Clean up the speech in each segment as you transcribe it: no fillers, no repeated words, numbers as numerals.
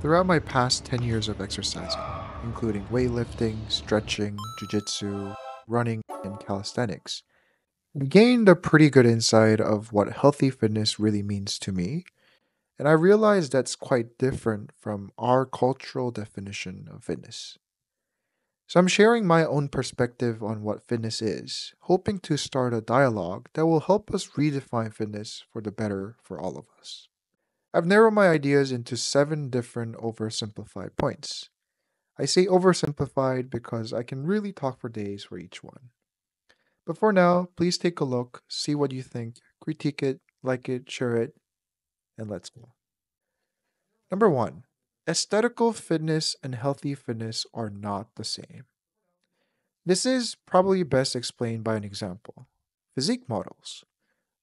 Throughout my past 10 years of exercising, including weightlifting, stretching, jiu-jitsu, running, and calisthenics, I've gained a pretty good insight of what healthy fitness really means to me, and I realized that's quite different from our cultural definition of fitness. So I'm sharing my own perspective on what fitness is, hoping to start a dialogue that will help us redefine fitness for the better for all of us. I've narrowed my ideas into seven different oversimplified points. I say oversimplified because I can really talk for days for each one. But for now, please take a look, see what you think, critique it, like it, share it, and let's go. Number one, aesthetical fitness and healthy fitness are not the same. This is probably best explained by an example. Physique models,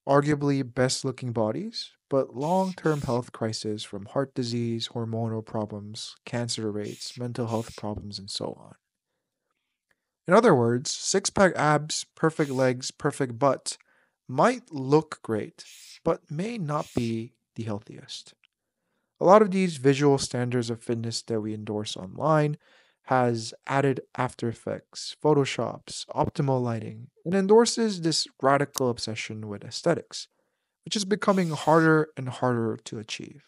arguably best looking bodies, but long term health crises from heart disease, hormonal problems, cancer rates, mental health problems, and so on. In other words, six pack abs, perfect legs, perfect butt might look great, but may not be the healthiest. A lot of these visual standards of fitness that we endorse online has added After Effects, Photoshops, optimal lighting, and endorses this radical obsession with aesthetics, which is becoming harder and harder to achieve.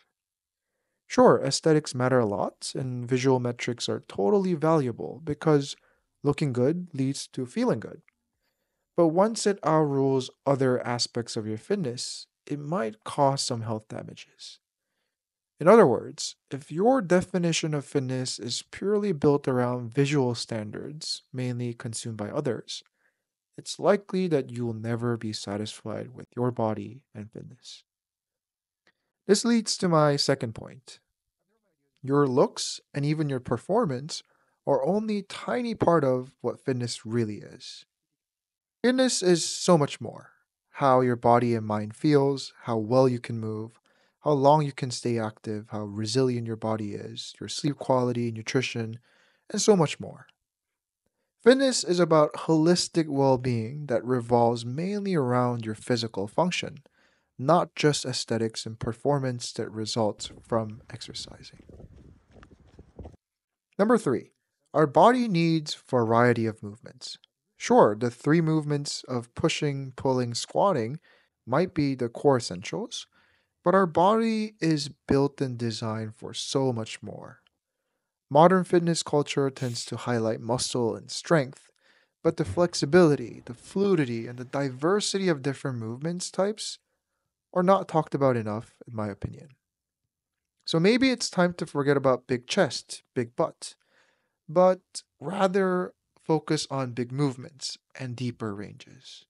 Sure, aesthetics matter a lot, and visual metrics are totally valuable because looking good leads to feeling good. But once it outrules other aspects of your fitness, it might cause some health damages. In other words, if your definition of fitness is purely built around visual standards, mainly consumed by others, it's likely that you'll never be satisfied with your body and fitness. This leads to my second point. Your looks and even your performance are only a tiny part of what fitness really is. Fitness is so much more. How your body and mind feels, how well you can move, how long you can stay active, how resilient your body is, your sleep quality, nutrition, and so much more. Fitness is about holistic well being that revolves mainly around your physical function, not just aesthetics and performance that results from exercising. Number three, our body needs variety of movements. Sure, the three movements of pushing, pulling, squatting might be the core essentials, but our body is built and designed for so much more. Modern fitness culture tends to highlight muscle and strength, but the flexibility, the fluidity, and the diversity of different movements types are not talked about enough, in my opinion. So maybe it's time to forget about big chest, big butt, but rather focus on big movements and deeper ranges.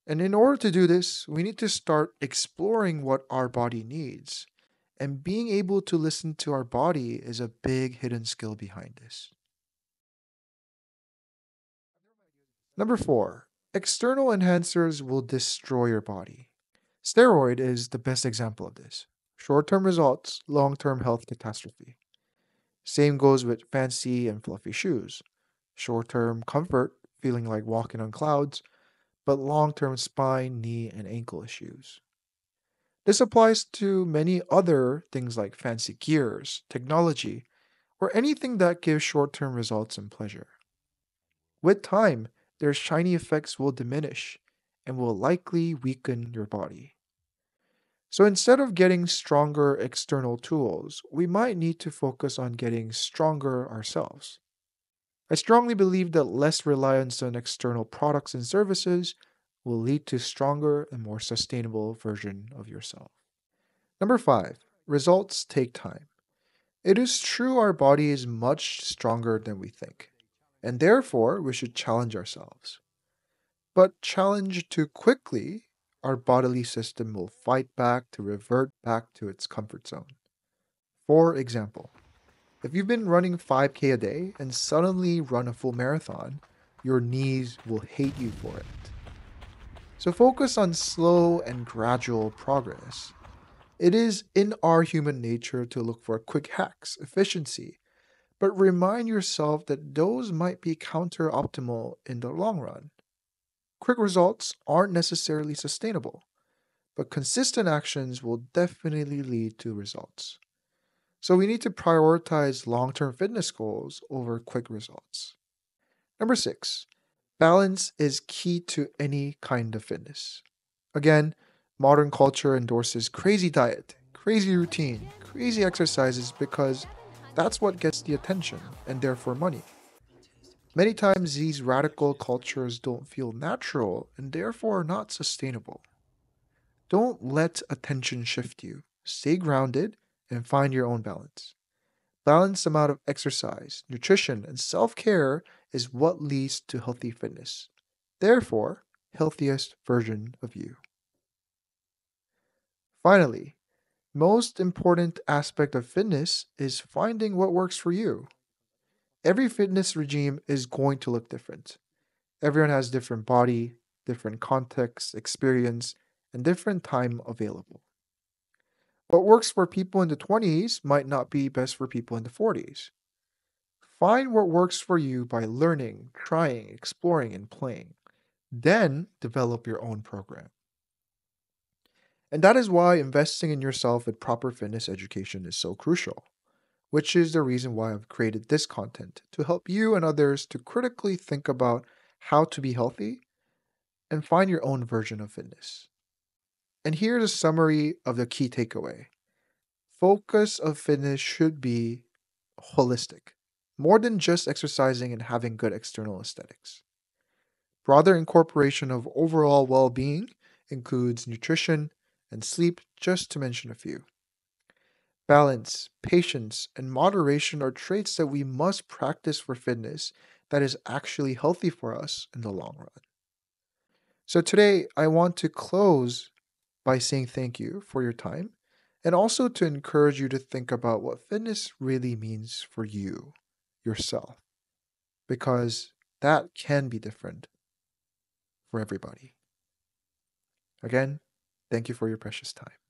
And in order to do this, we need to start exploring what our body needs. And being able to listen to our body is a big hidden skill behind this. Number four, external enhancers will destroy your body. Steroid is the best example of this. Short term results, long term health catastrophe. Same goes with fancy and fluffy shoes. Short term comfort, feeling like walking on clouds, but long term spine, knee, and ankle issues. This applies to many other things like fancy gears, technology, or anything that gives short term results and pleasure. With time, their shiny effects will diminish and will likely weaken your body. So instead of getting stronger external tools, we might need to focus on getting stronger ourselves. I strongly believe that less reliance on external products and services will lead to stronger and more sustainable version of yourself. Number 5, results take time. It is true our body is much stronger than we think, and therefore we should challenge ourselves. But challenged too quickly, our bodily system will fight back to revert back to its comfort zone. For example, if you've been running 5K a day and suddenly run a full marathon, your knees will hate you for it. So focus on slow and gradual progress. It is in our human nature to look for quick hacks, efficiency, but remind yourself that those might be counter optimal in the long run. Quick results aren't necessarily sustainable, but consistent actions will definitely lead to results. So we need to prioritize long term fitness goals over quick results. Number six, balance is key to any kind of fitness. Again, modern culture endorses crazy diet, crazy routine, crazy exercises because that's what gets the attention and therefore money. Many times, these radical cultures don't feel natural and therefore are not sustainable. Don't let attention shift you. Stay grounded and find your own balance. Balanced amount of exercise, nutrition, and self care is what leads to healthy fitness. Therefore, healthiest version of you. Finally, most important aspect of fitness is finding what works for you. Every fitness regime is going to look different. Everyone has different body, different context, experience, and different time available. What works for people in the 20s might not be best for people in the 40s. Find what works for you by learning, trying, exploring, and playing. Then develop your own program. And that is why investing in yourself with proper fitness education is so crucial, which is the reason why I've created this content to help you and others to critically think about how to be healthy and find your own version of fitness. And here's a summary of the key takeaway. Focus of fitness should be holistic, more than just exercising and having good external aesthetics. Broader incorporation of overall well being includes nutrition and sleep, just to mention a few. Balance, patience, and moderation are traits that we must practice for fitness that is actually healthy for us in the long run. So, today I want to close by saying thank you for your time and also to encourage you to think about what fitness really means for you, yourself, because that can be different for everybody. Again, thank you for your precious time.